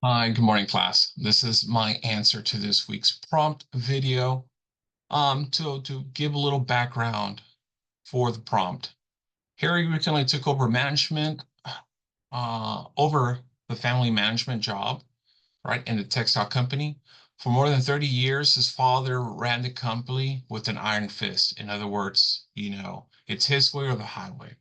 Hi, good morning, class. This is my answer to this week's prompt video. To give a little background for the prompt. Harry recently took over management, over the family management job, right, in the textile company. For more than 30 years, his father ran the company with an iron fist. In other words, it's his way or the highway.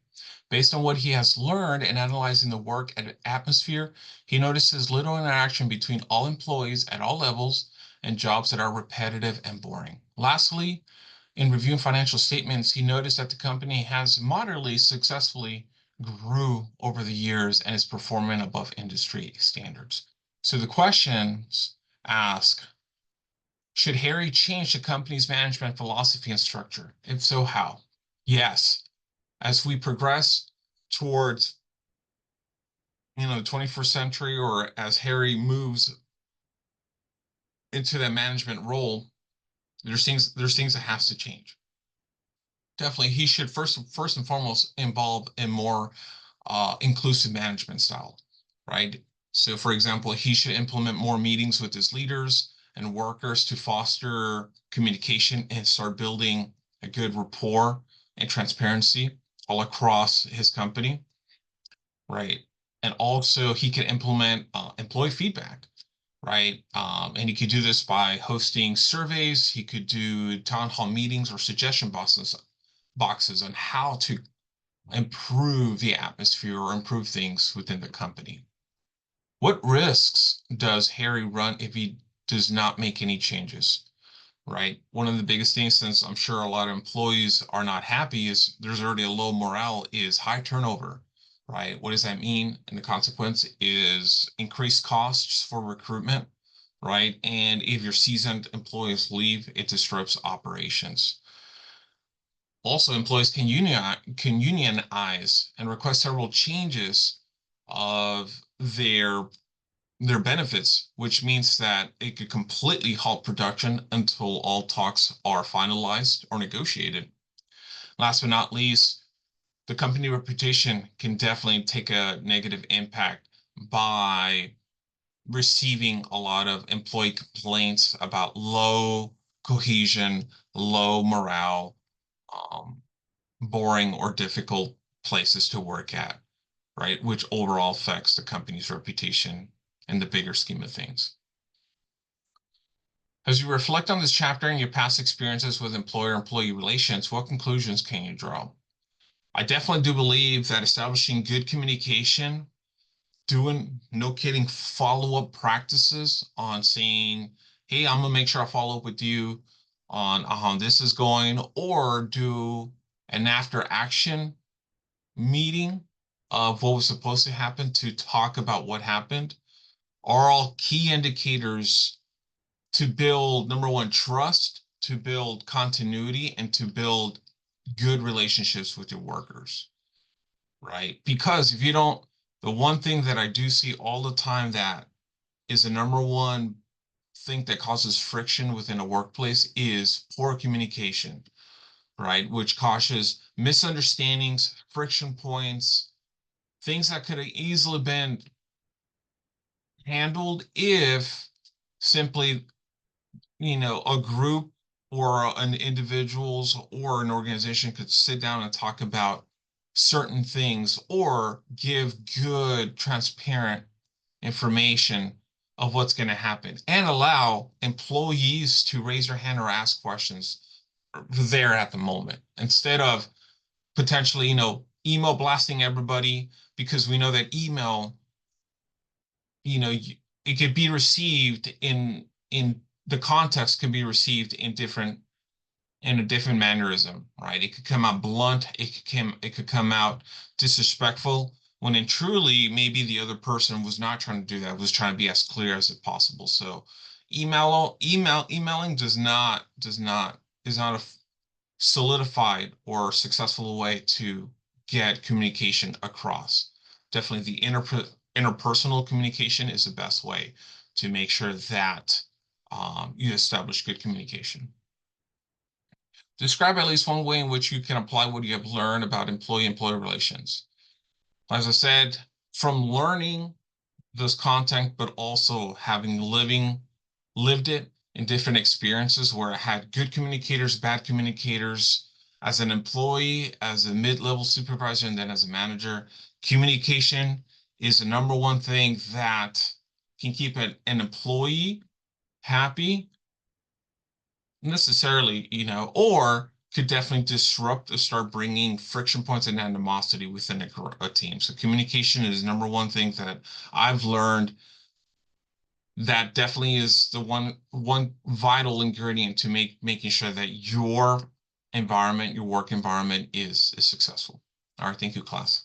Based on what he has learned in analyzing the work atmosphere, he notices little interaction between all employees at all levels and jobs that are repetitive and boring. Lastly, in reviewing financial statements, he noticed that the company has moderately successfully grew over the years and is performing above industry standards. So the questions ask, should Harry change the company's management philosophy and structure? If so, how? Yes. As we progress towards the 21st century, or as Harry moves into that management role, there's things that has to change. Definitely, he should first and foremost involve a more inclusive management style, right? So, for example, he should implement more meetings with his leaders and workers to foster communication and start building a good rapport and transparency all across his company, right? And also, he can implement employee feedback, right? And he could do this by hosting surveys. He could do town hall meetings or suggestion boxes on how to improve the atmosphere or improve things within the company. What risks does Harry run if he does not make any changes? Right? One of the biggest things, since I'm sure a lot of employees are not happy, is there's already a low morale, is high turnover, right? What does that mean? And the consequence is increased costs for recruitment, right? And if your seasoned employees leave, it disrupts operations. Also, employees can unionize and request several changes of their benefits, which means that it could completely halt production until all talks are finalized or negotiated. Last but not least, the company reputation can definitely take a negative impact by receiving a lot of employee complaints about low cohesion, low morale, um, boring or difficult places to work at, right? Which overall affects the company's reputation in the bigger scheme of things. As you reflect on this chapter and your past experiences with employer-employee relations, what conclusions can you draw? I definitely do believe that establishing good communication, doing no kidding follow-up practices on saying, hey, I'm gonna make sure I follow up with you on how this is going, or do an after action meeting of what was supposed to happen to talk about what happened, are all key indicators to build, number one, trust, to build continuity, and to build good relationships with your workers, right? Because if you don't, the one thing that I do see all the time that is the number one thing that causes friction within a workplace is poor communication, right? Which causes misunderstandings, friction points, things that could have easily been handled if simply, a group or an individuals or an organization could sit down and talk about certain things or give good, transparent information of what's going to happen and allow employees to raise their hand or ask questions there at the moment instead of potentially, email blasting everybody, because we know that email, it could be received in the context can be received in a different mannerism, right? It could come out blunt, it could come out disrespectful, when in truly maybe the other person was not trying to do that, was trying to be as clear as it possible. So emailing is not a solidified or successful way to get communication across. Definitely the interpersonal communication is the best way to make sure that you establish good communication. Describe at least one way in which you can apply what you have learned about employee-employee relations. As I said, from learning this content, but also having lived it in different experiences where I had good communicators, bad communicators, as an employee, as a mid-level supervisor, and then as a manager. Communication is the number one thing that can keep an employee happy, necessarily, or could definitely disrupt or start bringing friction points and animosity within a team. So communication is number one thing that I've learned that definitely is the one vital ingredient to making sure that your environment, your work environment is successful. All right, thank you, class.